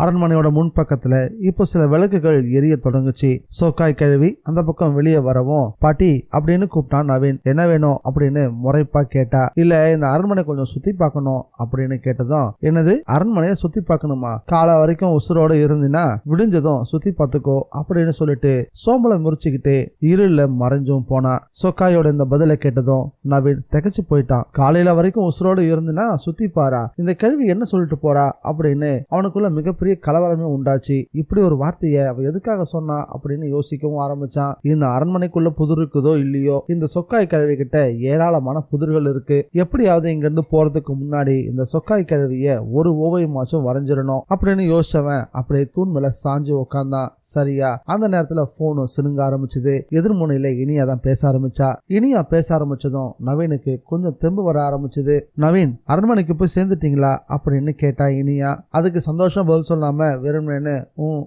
அரண்மனையோட முன்பக்கத்துல இப்போ சில விளக்குகள் எரிய தொடங்குச்சு. சொக்காய் கிழவி அந்த பக்கம் வெளியே வரவும் பாட்டி அப்படின்னு கூப்பிட்டான் நவீன். என்ன வேணும் அப்படின்னு முறைப்பா கேட்டா. இல்ல இந்த அரண்மனை கொஞ்சம் சுத்தி பார்க்கணும் அப்படின்னு கேட்டதும், என்னது அரண்மனையை சுத்தி பார்க்கணுமா? கால வரைக்கும் உசுரோட இருந்தினா விடிஞ்சதும் சுத்தி பார்த்துக்கோ அப்படின்னு சொல்லிட்டு சோம்பலை முறிச்சுக்கிட்டு இருள மறைஞ்சும் போனா. சொக்காயோட இந்த பதில கேட்டதும் நவீன் திகச்சு போயிட்டான். காலையில வரைக்கும் உசுரோட இருந்தினா சுத்தி பாரா, இந்த கேள்வி என்ன சொல்லிட்டு போறா அப்படின்னு அவனுக்குள்ள மிகப்பெரிய கலவரமே உண்டாச்சு. இப்படி ஒரு வார்த்தையை அவ எதுக்காக சொன்னா அப்படின்னு யோசிக்கவும் ஆரம்பிச்சான். இந்த அரண்மனைக்குள்ள புதிர் இருக்குதோ இல்லையோ, இந்த சொக்காய் கிழவி கிட்ட ஏராளமான புதிர்கள் இருக்கு. எப்படியாவது இங்க இருந்து போறதுக்கு முன்னாடி இந்த சொக்காய் கிழவிய ஒரு ஓவியமாச்சும் வரைஞ்சிடணும் அப்படின்னு யோசிச்சவன் அப்படியே தூண் மேல சாஞ்சு உட்கார்ந்தான். சரியா அந்த நேரத்துல போனும் சினுங்க ஆரம்பிச்சது. எதிர்முனையில இனியா தான் பேச ஆரம்பிச்சா. இனியா பேச ஆரம்பிச்சதும் நவீனுக்கு கொஞ்சம் தெம்பு வர ஆரம்பிச்சது. நவீன் அரண்மனைக்கு போய் சேர்ந்துட்டீங்களா அப்படின்னு கேட்டா இனியா. அதுக்கு சந்தோஷம் பதில் சொல்லாம வெறுமனு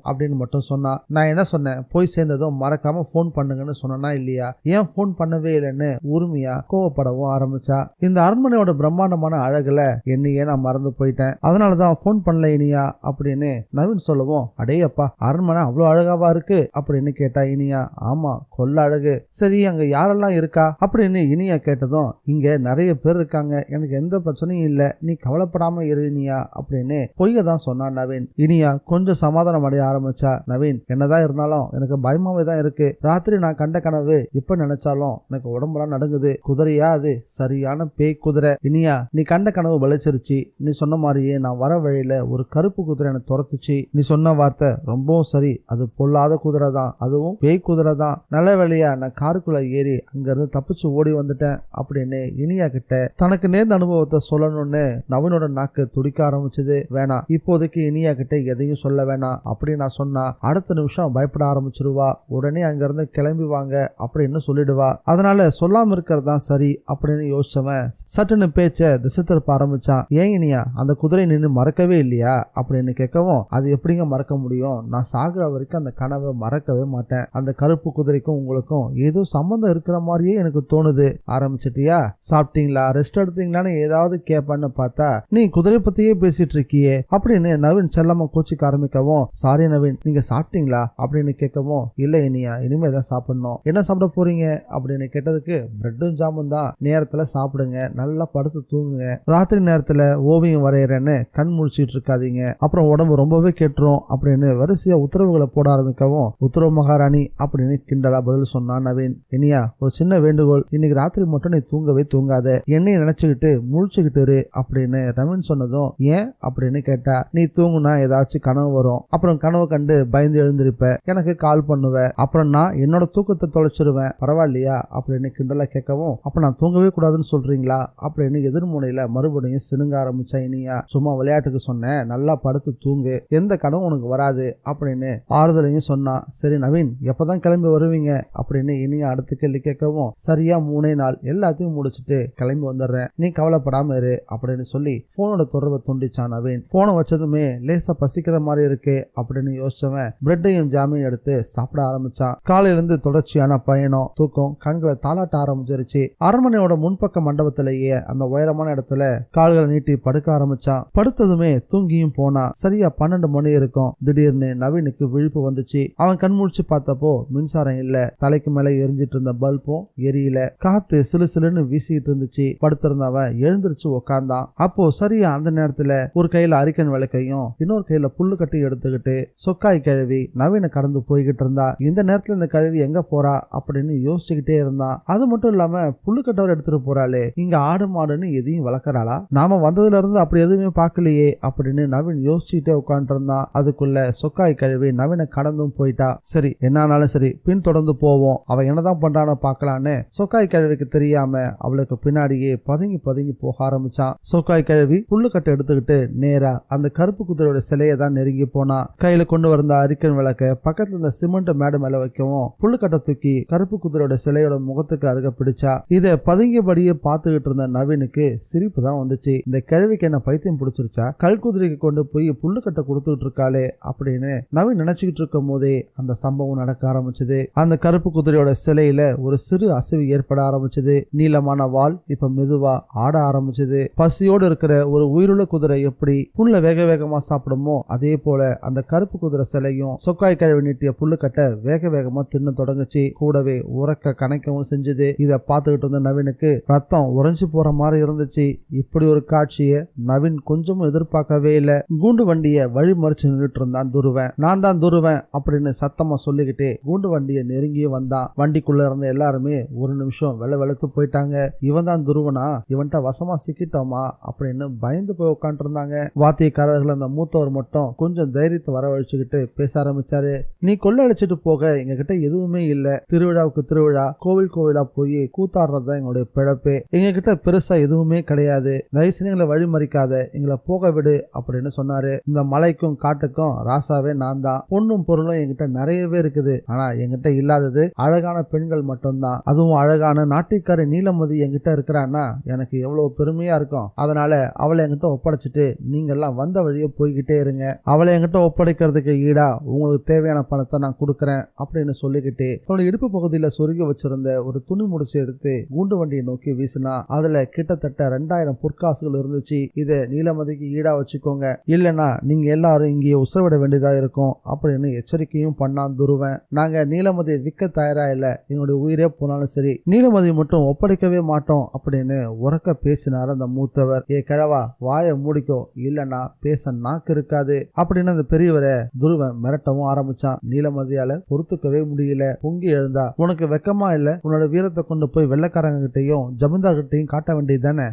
அப்படின்னு மட்டும் சொன்னா. நான் என்ன சொன்னேன், போய் சேர்ந்ததும் மறக்காம போன் பண்ணுங்கன்னு சொன்னா இல்லையா? ஏன் போன் பண்ணவே இல்லைன்னு உரிமையா கோவப்படவும் ஆரம்பிச்சா. இந்த அரண்மனையோட பிரம்மாண்டமான அழகுல என்னையே நான் மறந்து போயிட்டேன், அதனாலதான் போன் பண்ணல இனியா அப்படின்னு நவீன் சொல்லவும், அடே அப்பா அரண்மனை அவ்வளவு அழகாவா இருக்கு அப்படின்னு கேட்டா இனியா. ஆமா கொல்ல அழகு. சரி அங்க யாரெல்லாம் இருக்கா அப்படின்னு இனியா கேட்டதும், இங்க நிறைய பேர் இருக்காங்க, எனக்கு எந்த பிரச்சனையும் இல்ல, நீ கவலைப்படாம இரு இனியா அப்படின்னு பொய்யதான் சொன்னான் நவீன். இனியா கொஞ்சம் சமாதானம் அடைய ஆரம்பிச்சா. நவீன் என்னதான் இருந்தாலும் எனக்கு பயமாவே தான் இருக்கு. ராத்திரி நான் கண்ட கனவு இப்ப நினைச்சாலும் எனக்கு உடம்புலாம் நடுங்குது. குதிரையா அது? சரியான பேய் குதிரை. இனியா நீ கண்ட கனவு வலிச்சிருச்சு. நீ சொன்ன மாதிரியே நான் வர வழியில ஒரு கருப்பு குதிரை எனக்கு துரத்துச்சு. நீ சொன்ன வார்த்தை ரொம்பவும் சரி, அது பொல்லாத குதிரை தான், அதுவும் பேய் குதிரை தான். நல்ல வேலையா நான் காருக்குள்ள ஏறி அங்க இருந்து தப்பிச்சு ஓடி வந்துட்டேன் அப்படின்னு இனியா கிட்ட தனக்கு நேர்ந்த அனுபவத்தை சொல்லணும்னு நவீனோட நாக்கு துடிக்க ஆரம்பிச்சது. வேணாம் இப்போதைக்கு இனியா கிட்ட எதையும் சொல்ல வேணாம் அப்படின்னு நான் சொன்னா அடுத்த நிமிஷம் பயப்பட ஆரம்பிச்சிருவா. உடனே அங்க இருந்து கிளம்பி வாங்க அப்படின்னு சொல்லிடுவா. அதனால சொல்லாம இருக்கிறது தான் சரி அப்படின்னு யோசிச்சவன் சட்டுன்னு பேச்ச திசை திருப்ப ஆரம்பிச்சான். ஏன் இனியா அந்த குதிரை நின்று மறக்கவே இல்லையா அப்படின்னு கேட்கவும், அது எப்படிங்க மறக்க முடியும், நான் சாகுற வரைக்கும் அந்த கனவை மறக்கவே மாட்டேன். அந்த கருப்பு குதிரைக்கும் உங்களுக்கும் ஏதோ சம்பந்தம் இருக்கிற மாதிரியே எனக்கு தோணுது. ஆரம்பிச்சிட்டியா? சாப்பிட்டீங்களா, ரெஸ்ட் எடுத்தீங்களான்னு ஏதாவது கேட்பான்னு பார்த்தா நீ குதிரை பத்தியே பேசிட்டு இருக்கியே அப்படின்னு நவீன் செல்லமா கோச்சிக்க ஆரம்பிக்கவும், சாரி நவீன் நீங்க சாப்பிட்டீங்களா அப்படின்னு கேட்கவும், இல்ல இனியா இனிமே தான் சாப்பிடணும். என்ன சாப்பிட போறீங்க அப்படின்னு கேட்டதுக்கு, பிரெட்டும் ஜாமுன் தான், நேரத்துல சாப்பிடுங்க, நல்லா படுத்து தூங்குங்க, ராத்திரி நேரத்துல ஓவியம் வரையறேன்னு கண் முழிச்சிட்டு இருக்காதீங்க, அப்புறம் உடம்பு ரொம்பவே கெட்டுரும் அப்படின்னு வரிசையா உத்தரவுகளை போட ஆரம்பிக்கவும், உத்தரவு மகாராணி அப்படின்னு கிண்டலா பதில் சொன்னான் நவீன். இனியா ஒரு சின்ன வேண்டுகோள், இன்னைக்கு ராத்திரி மட்டும் நீ தூங்கவே தூங்காத, என்னைய நினைச்சுக்கிட்டு முழிச்சுக்கிட்டு இரு அப்படின்னு நவீன் சொன்னதும், ஏன் அப்படின்னு கேட்டா, நீ தூங்குனா ஏதாச்சும் கனவு வரும், அப்புறம் கனவு கண்டு பயந்து எழுந்திருப்ப, எனக்கு கால் பண்ணுவ, அப்புறம் நான் என்னோட தூக்கத்தை தொலைச்சிருவேன், பரவாயில்லையா அப்படின்னு கிண்டலா கேட்கவும், அப்ப நான் தூங்கவே கூடாதுன்னு சொல்றீங்களா அப்படின்னு எதிர்முனையில மறுபடியும் சினுங்க ஆரம்பிச்சா இனியா. சும்மா விளையாட்டுக்கு சொன்னேன், நல்லா படுத்து தூங்கு, எந்த கனவும் உனக்கு வராது அப்படின்னு ஆறுதலையும் சொன்னா. சரி நவீன் எப்பதான் கிளம்பி வருவீங்க அப்படின்னு இனியா அடுத்த கேள்வி கேட்கவும், சரியா 3 நாள் எல்லாத்தையும் முடிச்சுட்டு கிளம்பி வந்துடுறேன், நீ கவலைப்படாம இரு அப்படின்னு சொல்லி போனோட தொடர்பை துண்டிச்சான் நவீன். போனை வச்சதுமே லேசா பசிக்கிற மாதிரி இருக்கு அப்படின்னு யோசிச்சவன் பிரெட்டையும் ஜாமையும் எடுத்து சாப்பிட ஆரம்பிச்சான். காலையில இருந்து தொடர்ச்சியான பயணம், தூக்கம் கண்களை தாளாட்ட ஆரம்பிச்சிருச்சு. அரண்மனையோட முன்பக்க மண்டபத்திலேயே அந்த உயரமான இடத்துல கால்களை நீட்டி படுக்க ஆரம்பிச்சான். படுத்ததுமே தூங்கியும் போனா. சரியா 12 மணி இருக்கும். திடீர்னு நவீனுக்கு விழிப்பு வந்துச்சு. அவன் கண் முழிச்சு பார்த்தப்போ மின்சாரம் இல்ல, தலைக்கு மேல எரிஞ்சிட்டு இருந்த பல்பும் எரியல, காத்து சிலு சிலுன்னு வீசிட்டு இருந்துச்சு. படுத்திருந்தவன் எழுந்திருச்சு உட்கார்ந்தான். அப்போ சரியா அந்த நேரத்துல ஒரு கையில அரிக்கன் விளக்கையும் இன்னொரு கையில புல்லு கட்டி எடுத்துக்கிட்டு சொக்காய் கிழவி நவீன கடந்து போய்கிட்டு இருந்தா. இந்த நேரத்துல இந்த கிழவி எங்க போறா அப்படின்னு யோசிச்சுக்கிட்டே இருந்தான். அது மட்டும் இல்லாம புல்லு கட்டவர் எடுத்துட்டு போறாளே, இங்க ஆடு மாடுன்னு எதையும் வளர்க்கறாளா, நாம வந்ததுல இருந்து அப்படி எதுவுமே பாக்கலையே அப்படின்னு நவீன் யோசிச்சுட்டே உட்காந்து இருந்தான். அதுக்குள்ள சொக்காய் கிழவி நவீன கடந்தும் போயிட்டா. சரி என்னாலும் சரி பின் தொடர்ந்து போவோம், அவ என்னதான் பண்றான்னு பாக்கலான்னு சொக்காய் கிழவிக்கு தெரியாம அவளுக்கு பின்னாடியே பதுங்கி பதுங்கி போக ஆரம்பிச்சான். சொக்காய் கிழவி புல்லு கட்டை எடுத்துக்கிட்டு நேரா அந்த கருப்பு குதிரையோட சிலையை தான் நெருங்கி போனா. கையில கொண்டு வந்த அரிக்கன் விளக்க பக்கத்துல இருந்த சிமெண்ட் மேடு மேல வைக்கவும் புல்லுக்கட்டை தூக்கி கருப்பு குதிரையோட சிலையோட முகத்துக்கு அருக பிடிச்சா. இத பதுங்கியபடியே பார்த்துக்கிட்டு இருந்த நவீனுக்கு சிரிப்பு தான் வந்துச்சு. இந்த கிழவிக்கு என்ன பைத்தியம் பிடிச்சிருச்சா, கல் குதிரைக்கு கொண்டு போய் புல்லுக்கட்டை கொடுத்துட்டு இருக்காளே அப்படின்னு நவீன் நினைச்சுக்கிட்டு இருக்கும் போதே அந்த சம்பவம் நடக்க ஆரம்பிச்சது. அந்த கருப்பு குதிரையோட சிலையில ஒரு சிறு அசைவு ஏற்பட ஆரம்பிச்சது. நீளமான வால் இப்ப மெதுவா ஆட ஆரம்பிச்சது. பசியோடு இருக்கிற ஒரு உயிருள்ள குதிரை எப்படி புல்ல வேக வேகமா சாப்பிடுமோ வேணுமோ அதே போல அந்த கருப்பு குதிரை சிலையும் சொக்காய் கழுவி நீட்டிய புல்லுக்கட்ட வேக வேகமா தின்னு தொடங்குச்சு. கூடவே உறக்க கணக்கவும் செஞ்சது. இத பார்த்துக்கிட்டு இருந்த நவீனுக்கு ரத்தம் உறைஞ்சு போற மாதிரி இருந்துச்சு. இப்படி ஒரு காட்சியை நவீன் கொஞ்சமும் எதிர்பார்க்கவே இல்ல. கூண்டு வண்டிய வழி மறிச்சு நின்றுட்டு இருந்தான் துருவன். நான் தான் துருவன் அப்படின்னு சத்தமா சொல்லிக்கிட்டு கூண்டு வண்டிய நெருங்கி வந்தான். வண்டிக்குள்ள இருந்த எல்லாருமே ஒரு நிமிஷம் வெளுத்து போயிட்டாங்க. இவன் தான் துருவனா, இவன்ட்ட வசமா சிக்கிட்டோமா அப்படின்னு பயந்து போய் உட்காந்து இருந்தாங்க. வாத்தியக்காரர்கள் அந்த மூத்தவர் மட்டும் கொஞ்சம் தைரியத்தை வரவழைச்சுக்கிட்டு பேச ஆரம்பிச்சாரு. நீ கொள்ள அடிச்சுட்டு போக எங்க கிட்ட எதுவுமே இல்ல. திருவிழாவுக்கு திருவிழா, கோவிலா போய் கூத்தாடுறதுதான் எங்களுடைய பிழப்பே. எங்க கிட்ட பெருசா எதுவுமே கிடையாது. தயவுசெய்து எங்களை வழி மறிக்காத, எங்களை போக விடு அப்படின்னு சொன்னாரு. இந்த மலைக்கும் காட்டுக்கும் ராசாவே நான் தான். பொண்ணும் பொருளும் என்கிட்ட நிறையவே இருக்குது. ஆனா என்கிட்ட இல்லாதது அழகான பெண்கள் மட்டும்தான். அதுவும் அழகான நாட்டிக்காரி நீலமதி என்கிட்ட இருக்கிறான்னா எனக்கு எவ்வளவு பெருமையா இருக்கும். அதனால அவளை என்கிட்ட ஒப்படைச்சிட்டு நீங்க எல்லாம் வந்த வழியே போய்கிட்டே இருங்க. அவளை என்கிட்ட ஒப்படைக்கிறதுக்கு ஈடா உங்களுக்கு தேவையான பணத்தை நான் கொடுக்கறேன் அப்படின்னு சொல்லிக்கிட்டு தன்னோட இடுப்பு பகுதியில சொருகி வச்சிருந்த ஒரு துணி முடிச்சு எடுத்து கூண்டு வண்டியை நோக்கி வீசினா. அதுல கிட்டத்தட்ட 2000 பொற்காசுகள் இருந்துச்சு. இதை நீலமதிக்கு ஈடா வச்சுக்கோங்க, இல்லைன்னா நீங்க எல்லாரும் இங்கே உசரவிட வேண்டியதா இருக்கும் அப்படின்னு எச்சரிக்கையும் பண்ணான் துருவன். நாங்க நீலமதியை விற்க தயாரா இல்ல, எங்களுடைய உயிரே போனாலும் சரி, நீலமதி மட்டும் ஒப்படைக்கவே மாட்டோம் அப்படின்னு உறக்க பேசினார் அந்த மூத்தவர். ஏ கிழவா, வாயை மூடிக்கோ, இல்லன்னா பேச நாக்கு இருக்காது அப்படின்னு அந்த பெரியவரை துருவன் மிரட்டவும் ஆரம்பிச்சான். நீலமதியால பொறுத்துக்கவே முடியல. பொங்கி எழுந்தா. உனக்கு வெக்கமா இல்ல? உன்னோட வீரத்தை கொண்டு போய் வெள்ளக்காரங்க கிட்டையும் ஜமீன்தார் கிட்டையும் காட்ட வேண்டியது தானே?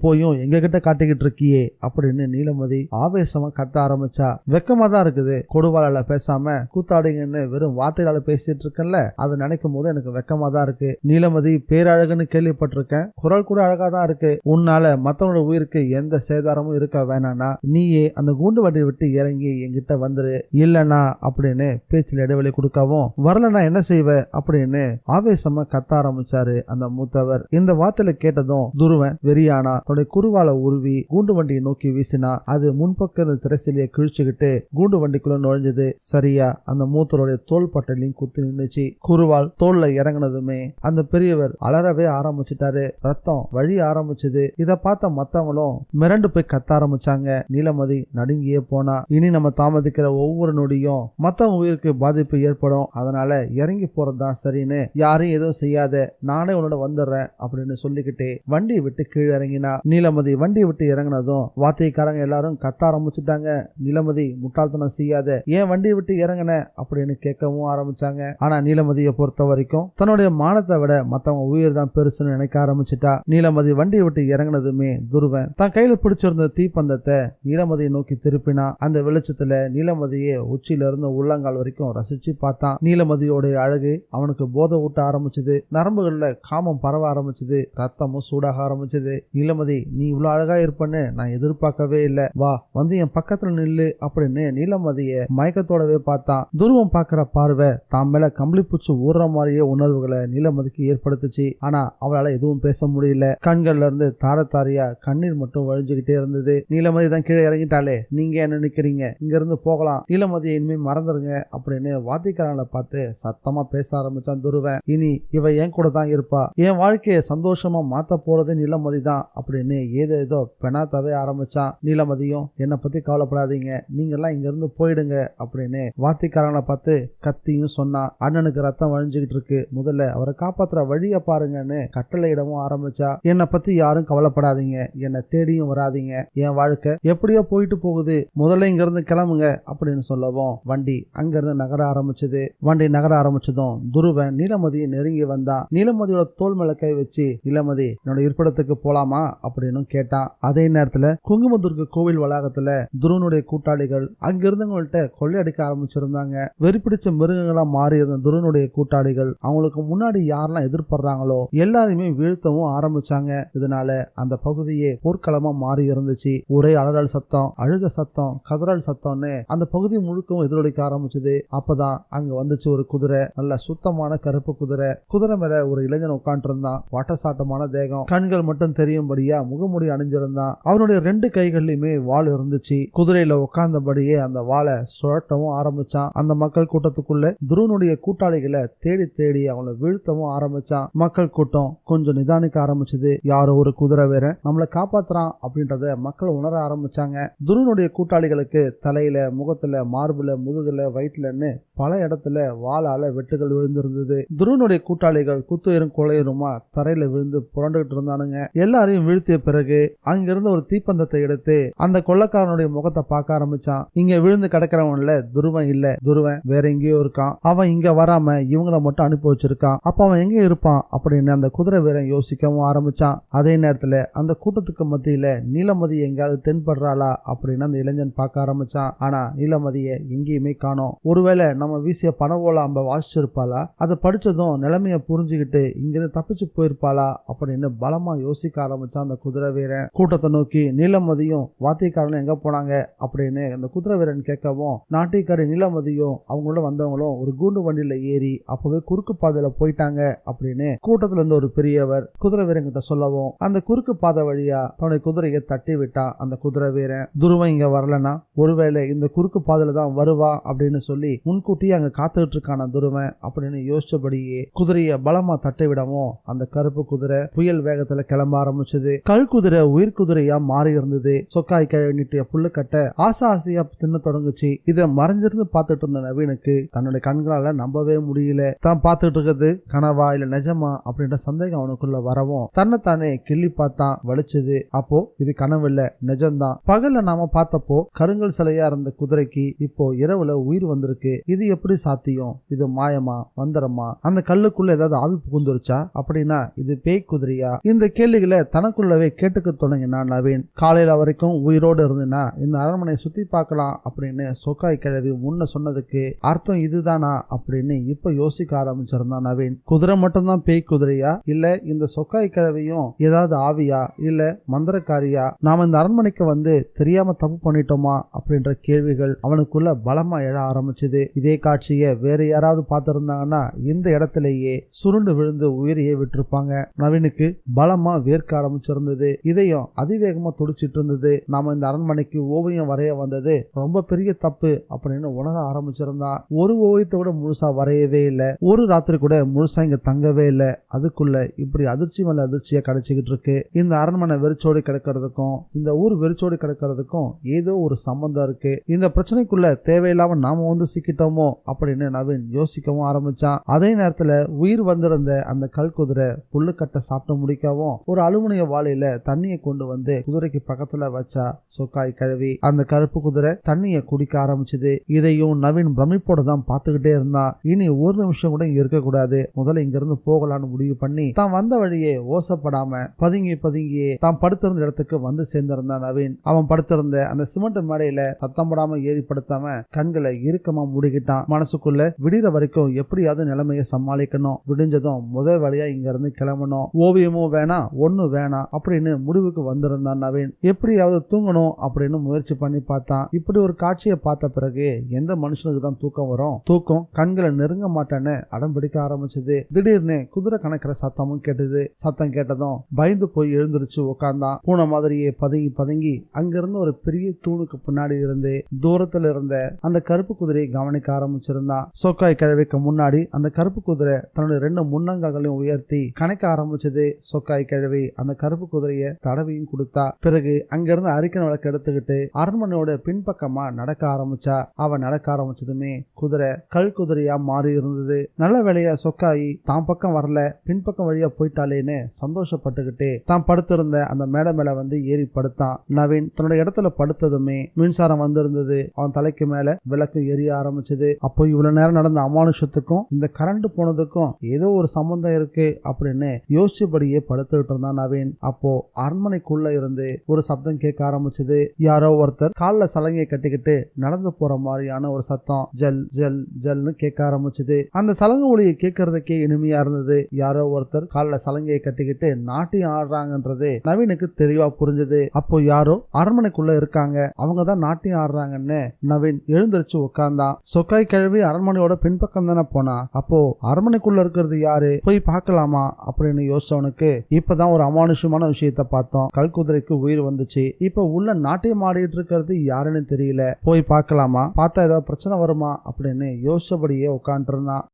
போயும் எங்க கிட்ட காட்டிக்கிட்டு இருக்கியே அப்படின்னு நீலமதி ஆவேசமா கத்த ஆரம்பிச்சா. வெக்கமா தான் இருக்குது, கொடுவாளால பேசாம கூத்தாடிங்கன்னு வெறும் வார்த்தையால பேசிட்டு இருக்கேன்ல, அதை நினைக்கும் போது எனக்கு வெக்கமா தான் இருக்கு. நீலமதி பேரழகுன்னு கேள்விப்பட்டிருக்கேன், குரல் கூட அழகா தான் இருக்கு. உன்னால மத்தவனோட உயிருக்கு எந்த சேதாரமும் இருக்க வேணானா நீயே அந்த கூண்டு வண்டியை விட்டு இறங்கி என்கிட்ட வந்துரு, இல்லனா அப்படின்னு பேச்சில் இடைவெளி கொடுக்கவும், வரலனா என்ன செய்வ அப்படின்னு ஆவேசமா கத்த ஆரம்பிச்சாரு அந்த மூத்தவர். இந்த வார்த்தையில கேட்டதும் துருவன் வெறியானா. தன்னுடைய குருவால உருவி கூண்டு வண்டியை நோக்கி வீசினா. அது முன்பக்க திரைசிலையை கிழிச்சுக்கிட்டு கூண்டு வண்டிக்குள்ள நுழைஞ்சது. சரியா அந்த மூத்தருடைய தோல் பட்டலையும் குத்தி நின்னுச்சு. குருவால் தோல்ல இறங்கினதுமே அந்த பெரியவர் அலறவே ஆரம்பிச்சுட்டாரு. ரத்தம் வழி ஆரம்பிச்சது. இத பார்த்த மத்தவங்களும் மிரண்டு போய் கத்த ஆரம்பிச்சாங்க. நீலமதி நடுங்கியே போனா. இனி நம்ம தாமதிக்கிற ஒவ்வொரு நொடியும் மத்தவங்க உயிருக்கு பாதிப்பு ஏற்படும், அதனால இறங்கி போறதுதான் சரின்னு, யாரையும் எதுவும் செய்யாத, நானே உன்னோட வந்துடுறேன் அப்படின்னு சொல்லிக்கிட்டு வண்டியை விட்டு கீழே இறங்கினா. நீலமதி வண்டியை விட்டு இறங்கினதும் வாத்தியக்காரங்க எல்லாரும் கத்த ஆரம்பிச்சுட்டாங்க. நீலமதி முட்டாள்தனம் செய்யாத, ஏன் வண்டியை விட்டு இறங்கின அப்படின்னு கேட்கவும் ஆரம்பிச்சாங்க. ஆனா நீலமதியை பொறுத்த வரைக்கும் தன்னுடைய மானத்தை விட மத்தவங்க உயிர் தான் பெருசுன்னு நினைக்க ஆரம்பிச்சுட்டா. நீலமதி வண்டியை விட்டு இறங்கினதுமே துருவன் தன் கையில பிடிச்சிருந்த தீப்பந்தத்தை நீலமதியை நோக்கி திருப்பினா. அந்த வெளிச்சத்துல நீலமதியை உச்சியில இருந்து உள்ளங்கால் வரைக்கும் ரசிச்சு பார்த்தான். நீலமதியோட அழகு அவனுக்கு போதை ஊட்ட ஆரம்பிச்சது. நரம்புகள்ல காமம் பரவ ஆரம்பிச்சது. ரத்தமும் சூடாக ஆரம்பிச்சது. நீலமதி, நீ இவ்வளவு அழகா இருப்பன்னு நான் எதிர்பார்க்கவே இல்ல, வா வந்து என் பக்கத்துல நில்லு அப்படின்னு நீலமதிய மயக்கத்தோடவே பார்த்தான். துருவம் பார்க்கிற பார்வை தான் மேல கம்பளி பூச்சி ஊறுற மாதிரியே உணர்வுகளை நீலமதிக்கு ஏற்படுத்துச்சு. ஆனா அவளால எதுவும் பேச முடியல. கண்கள்ல இருந்து தாரத்தாரியா கண்ணீர் மட்டும் வழிஞ்சுகிட்டே இருந்தது. நீலமதி தான் கீழே இறங்கிட்டாலே, நீங்க என்ன நினைக்கிறீங்க, இங்க இருந்து போகலாம், நீலமதியை இனிமே மறந்துருங்க அப்படின்னு வாத்தியக்காரங்களை பார்த்து சத்தமா பேச ஆரம்பிச்சான் துருவன். இனி இவ என் கூட தான் இருப்பா, என் வாழ்க்கையை சந்தோஷமா மாத்த போறதே நீலமதி தான் அப்படின்னு ஏதோ பெணாத்தவே ஆரம்பிச்சான். நீலமதியும் என்னை பத்தி கவலைப்படாதீங்க, நீங்க எல்லாம் இங்க இருந்து போயிடுங்க அப்படின்னு வாத்தியக்காரங்களை பார்த்து கத்தியும் சொன்னான். அண்ணனுக்கு ரத்தம் வழிஞ்சுகிட்டு இருக்கு, முதல்ல அவரை காப்பாத்துற வழிய பாருங்கன்னு கட்டளையிடவும் ஆரம்பிச்சா. என்னை பத்தி யாரும் கவலைப்படாதீங்க, என்னை தேடியும் வராதீங்க, என் வாழ்க்கை எப்படியோ போயிட்டு போகுது, முதல்ல இங்க இருந்து கிளம்புங்க அப்படின்னு சொல்லவும் வண்டி அங்கிருந்து நகர ஆரம்பிச்சது. வண்டி நகர ஆரம்பிச்சதும் துருவன் நீலமதியை நெருங்கி வந்தான். நீலமதியோட தோல் மேல கை வச்சு, நீலமதி என்னோட இருப்பிடத்துக்கு போலாமா அப்படின்னு கேட்டான். அதே நேரத்துல குங்குமதுர்க்கு கோவில் வளாகத்துல துருவனுடைய கூட்டாளிகள் அங்கிருந்தவங்கள்ட்ட கொள்ளையடிக்க ஆரம்பிச்சிருந்தாங்க. வெறிப்பிடிச்ச மிருகங்களா மாறி இருந்த துருவனுடைய கூட்டாளிகள் அவங்களுக்கு முன்னாடி யாரெல்லாம் எதிர்படுறாங்களோ எல்லாருமே வீழ்த்தவும் ஆரம்பிச்சாங்க. இதனால அந்த பகுதியே போர்க்களமா மாறி இருந்துச்சு. ஒரே அலறல் சத்தம், அழுக சத்தம், கதறல் சத்தம்னு அந்த பகுதி முழுக்கவும் எதிரொலிக்க ஆரம்பிச்சது. அப்பதான் அங்க வந்துச்சு ஒரு குதிரை, நல்ல சுத்தமான கருப்பு குதிரை. குதிரை மேல ஒரு இளைஞன் உட்காந்து இருந்தான். வாட்டசாட்டமான தேகம், கண்கள் மட்டும் தெரியும்படியா முகமுடி அணிஞ்சிருந்தான். அவனுடைய 2 கைகள்லயுமே வாள் இருந்துச்சு. குதிரையில உட்கார்ந்தபடியே அந்த வாளை சுழட்டவும் ஆரம்பிச்சான். அந்த மக்கள் கூட்டத்துக்குள்ள துருவனுடைய கூட்டாளிகளை தேடி அவங்களை வீழ்த்தவும் ஆரம்பிச்சான். மக்கள் கூட்டம் கொஞ்சம் நிதானிக்க ஆரம்பிச்சது. யாரோ ஒரு குதிரை வேற நம்மளை காப்பாத்துறான் அப்படின்றத மக்கள் உணர ஆரம்பிச்சாங்க. துருவனுடைய கூட்டாளி கூட்டாளிகளுக்கு தலையில, முகத்துல, மார்புல, முதுகுல, வயிற்றுலன்னு பல இடத்துல வாளால வெட்டுகள் விழுந்திருந்தது. துருவனுடைய கூட்டாளிகள் குத்துயிரும் கொலையுருமா தரையில விழுந்து புரண்டுகிட்டு இருந்தானுங்க. எல்லாரையும் வீழ்த்திய பிறகு அங்கிருந்த ஒரு தீப்பந்தத்தை எடுத்து அந்த கொள்ளக்காரனுடைய முகத்தை பார்க்க ஆரம்பிச்சான். இங்க விழுந்து கிடக்கிறவன்ல துருவன் இல்ல, துருவன் வேற எங்கேயோ இருக்கான். அவன் இங்க வராம இவங்களை மட்டும் அனுப்பி வச்சிருக்கான். அப்ப அவன் எங்க இருப்பான் அப்படின்னு அந்த குதிரை வீரன் யோசிக்கவும் ஆரம்பிச்சான். அதே நேரத்துல அந்த கூட்டத்துக்கு மத்தியில நீலமதி எங்காவது தென்படுறாளா அப்படின்னு அந்த இளைஞன் பார்க்க ஆரம்பிச்சான். ஆனா நீலமதிய எங்கேயுமே காணோம். ஒருவேளை நம்ம வீசிய பணவோல அம்ப வாசிச்சிருப்பாளா, அதை படிச்சதும் நிலைமைய புரிஞ்சுக்கிட்டு இங்கிருந்து தப்பிச்சு போயிருப்பாளா அப்படின்னு பலமா யோசிக்க ஆரம்பிச்சான் அந்த குதிரை வீரன். கூட்டத்தை நோக்கி நீலமதியும் வாத்தியக்காரனும் எங்க போனாங்க அப்படின்னு அந்த குதிரை வீரன் கேட்கவும், நாட்டியக்காரி நீலமதியும் அவங்களோட வந்தவங்களும் ஒரு கூண்டு வண்டியில ஏறி அப்பவே குறுக்கு பாதையில போயிட்டாங்க அப்படின்னு கூட்டத்துல இருந்து ஒரு பெரியவர் குதிரை வீரன் கிட்ட சொல்லவும், அந்த குறுக்கு பாதை வழியா தன்னுடைய குதிரையை தட்டி விட்டான் அந்த குதிரை வீரன். துருவன் இங்க வரலனா ஒருவேளை இந்த குறுக்கு பாதையில தான் வருவான் அப்படின்னு சொல்லி முன்கூட்டியே அங்க காத்துக்கிட்டு இருக்கான துருவன் அப்படின்னு யோசிச்சபடியே குதிரைய பலமா தட்டி விடவும் அந்த கருப்பு குதிரை புயல் வேகத்துல கிளம்ப ஆரம்பிச்சது. கல் குதிரை உயிர் குதிரையா மாறி இருந்தது. சொக்காய் கழனிட்டிய புல்லுக்கட்ட ஆசையா தின்னு தொடங்குச்சு. இதை மறைஞ்சிருந்து பார்த்துட்டு இருந்த நவீனுக்கு தன்னுடைய கண்களால நம்பவே முடியல. தான் பார்த்துட்டு இருக்கிறது கனவா இல்ல நிஜமா அப்படின்ற சந்தேகம் அவனுக்குள்ள வரவும் தன்னைத்தானே கிள்ளி பார்த்தான். வலிச்சது. அப்போ இது கனவு இல்ல, நிஜம்தான். பகல்ல நாம பார்த்தப்போ கருங்கல் சிலையா இருந்த குதிரைக்கு இப்போ இரவுல உயிர் வந்திருக்கு. இது எப்படி சாத்தியம்? இது மாயமா, மந்திரமா, அந்த கல்லுக்குள்ள ஏதாவது ஆவி புகுந்துருச்சா, அப்படின்னா இது பேய் குதிரையா? இந்த கேள்விகளை தனக்குள்ளவே கேட்டுக்க தொடங்கினா நவீன். காலையில வரைக்கும் உயிரோடு இருந்துனா இந்த அரண்மனையை சுத்தி பார்க்கலாம் அப்படின்னு சொக்காய் கிழவி முன்ன சொன்னதுக்கு அர்த்தம் இதுதானா அப்படின்னு இப்ப யோசிக்க ஆரம்பிச்சிருந்தான் நவீன். குதிரை மட்டும்தான் பேய் குதிரையா, இல்ல இந்த சொக்காய் கிழவியும் ஏதாவது ஆவியா, இல்ல மந்திரக்காரியா, நாம இந்த அரண்மனைக்கு வந்து தெரியாம தப்பு பண்ணிட்டோமா அப்படின்ற கேள்விகள் அவனுக்குள்ள பலமா எழ ஆரம்பிச்சது. இதே காட்சியை வேற யாராவது பார்த்திருந்தாங்கன்னா இந்த இடத்திலேயே சுருண்டு விழுந்து உயிரையே விட்டுருப்பாங்க. நவீனுக்கு பலமா வேர்க்க ஆரம்பிச்சிருந்தது. இதயம் அதிவேகமா துடிச்சிட்டு இருந்தது. நாம இந்த அரண்மனைக்கு ஓவியம் வரைய வந்தது ரொம்ப பெரிய தப்பு அப்படின்னு உணர ஆரம்பிச்சிருந்தான். ஒரு ஓவியத்தை கூட முழுசா வரையவே இல்லை. ஒரு ராத்திரி கூட முழுசா இங்க தங்கவே இல்லை. அதுக்குள்ள இப்படி அதிர்ச்சி மேல அதிர்ச்சியா கிடைச்சிக்கிட்டு இருக்கு. இந்த அரண்மனை வெறிச்சோடி கிடக்கிறதுக்கும் இந்த ஊர் வெறிச்சோடி கிடக்கிறதுக்கும் ஏதோ ஒரு சம்பந்தம் இருக்கு. இந்த பிரச்சனைக்குள்ள தேவையில்லாம நாம வந்து சிக்கிட்டோமோ அப்படின்னு நவீன் யோசிக்கவும் ஆரம்பிச்சான். அதே நேரத்துல உயிர் வந்திருந்த அந்த கல் குதிரை புல்லுக்கட்டை சாப்பிட்டு முடிக்கவும் ஒரு அலுமினிய வாளியில தண்ணியை கொண்டு வந்து குதிரைக்கு பக்கத்துல வச்சா சொக்காய் கழுவி. அந்த கருப்பு குதிரை தண்ணியை குடிக்க ஆரம்பிச்சது. இதையும் நவீன் பிரமிப்போட தான் பார்த்துக்கிட்டே இருந்தான். இனி ஒரு நிமிஷம் கூட இங்க இருக்க கூடாது, முதல்ல இங்க இருந்து போகலான்னு முடிவு பண்ணி தான் வந்த வழியே ஓசப்படாம பதுங்கியே தான் படுத்திருந்த இடத்துக்கு வந்து சேர்ந்திருந்தான் நவீன். அவன் படுத்திருந்த அந்த சிமெண்ட் மேடையில சத்தம் போடாம ஏறி படுத்தாம கண்களை இறுக்கமா மூடிக்கிட்டான். மனசுக்குள்ள விடிற வரைக்கும் எப்படியாவது நிலைமையை சமாளிக்கணும், விடிஞ்சதும் முதல் வழியா இங்க இருந்து கிளம்பணும், ஓவியமும் வேணாம் ஒன்னும் வேணாம் அப்படின்னு முடிவுக்கு வந்திருந்தான் நவீன். எப்படியாவது தூங்கணும் அப்படின்னு முயற்சி பண்ணி பார்த்தான். இப்படி ஒரு காட்சியை பார்த்த பிறகு எந்த மனுஷனுக்கு தான் தூக்கம் வரும்? தூக்கம் கண்களை நெருங்க மாட்டேன்னு அடம் பிடிக்க ஆரம்பிச்சது. திடீர்னு குதிரை கணக்கிற சத்தமும் கேட்டது. சத்தம் கேட்டதும் பயந்து போய் எழுந்திருச்சு உட்கார்ந்தான். பூனை மாதிரியே பதுங்கி அங்கிருந்து ஒரு பெரிய தூணுக்கு பின்னாடி இருந்து தூரத்துல இருந்த அந்த கருப்பு குதிரையை கவனிக்க ஆரம்பிச்சிருந்தான். சொக்காய் கிழவிக்கு முன்னாடி அந்த கருப்பு குதிரை தன்னுடைய 2 முன்னங்கால்களையும் உயர்த்தி கணக்க ஆரம்பிச்சது. சொக்காய் கிழவி அந்த கருப்பு குதிரையை தடவியும் கொடுத்தா. பிறகு அங்கிருந்து அரிக்கன் விளக்கு எடுத்துக்கிட்டு அரண்மனையோட பின்பக்கமா நடக்க ஆரம்பிச்சா. அவன் நடக்க ஆரம்பிச்சதுமே குதிரை கல் குதிரையா மாறி இருந்தது. நல்ல வேலையா சொக்காயி தான் பக்கம் வரல, பின்பக்கம் வழியா போயிட்டாலேன்னு சந்தோஷப்பட்டுக்கிட்டு தான் படுத்திருந்த அந்த மேடை மேல வந்து ஏறி படுத்தான். நவீன் தன்னுடைய இடத்துல படுத்ததுமே மின்சாரம் வந்திருந்தது. அவன் தலைக்கு மேல விளக்கு எரிய ஆரம்பிச்சது. அப்போ இவ்வளவு நேரம் நடந்த அமானுஷத்துக்கும் இந்த கரண்ட் போனதுக்கும் ஏதோ ஒரு சம்பந்தம் இருக்கு அப்படின்னு யோசிச்சபடியே படுத்துக்கிட்டு இருந்தான் நவீன். அப்போ அரண்மனைக்குள்ள இருந்து ஒரு சப்தம் கேட்க ஆரம்பிச்சது. யாரோ ஒருத்தர் காலில் சலங்கையை கட்டிக்கிட்டு நடந்து போற மாதிரியான ஒரு சத்தம் ஜல் ஜல் ஜல்னு கேட்க ஆரம்பிச்சது. அந்த சலங்கை ஒளியை கேட்கறதுக்கே இனிமையா இருந்தது. யாரோ ஒருத்தர் காலில் சலங்கையை கட்டிக்கிட்டு நாட்டியம் ஆடுறாங்கன்றது நவீனுக்கு தெளிவா புரிஞ்சது. அப்போ யாரோ அரண்மனைக்குள்ள இருக்காங்க, அவங்க தான் நாட்டியம் ஆடுறாங்கன்னு நவீன் எழுந்திருச்சு உட்கார்ந்தான். சொக்காய் கிழவி அரண்மனையோட பின்பக்கம் தானே போனா, அப்போ அரண்மனைக்குள்ள இருக்கிறது யாரு, போய் பார்க்கலாமா அப்படின்னு யோசிச்சவனுக்கு இப்பதான் ஒரு அமானுஷமான விஷயத்த பார்த்தோம். கல்குதிரைக்கு உயிர் வந்துச்சு. இப்ப உள்ள நாட்டியம் ஆடிட்டு இருக்கிறது யாருன்னு தெரியல, போய் பார்க்கலாமா, பார்த்தா ஏதாவது பிரச்சனை வருமா அப்படின்னு யோசிச்சபடியே உட்காந்துருந்தான்.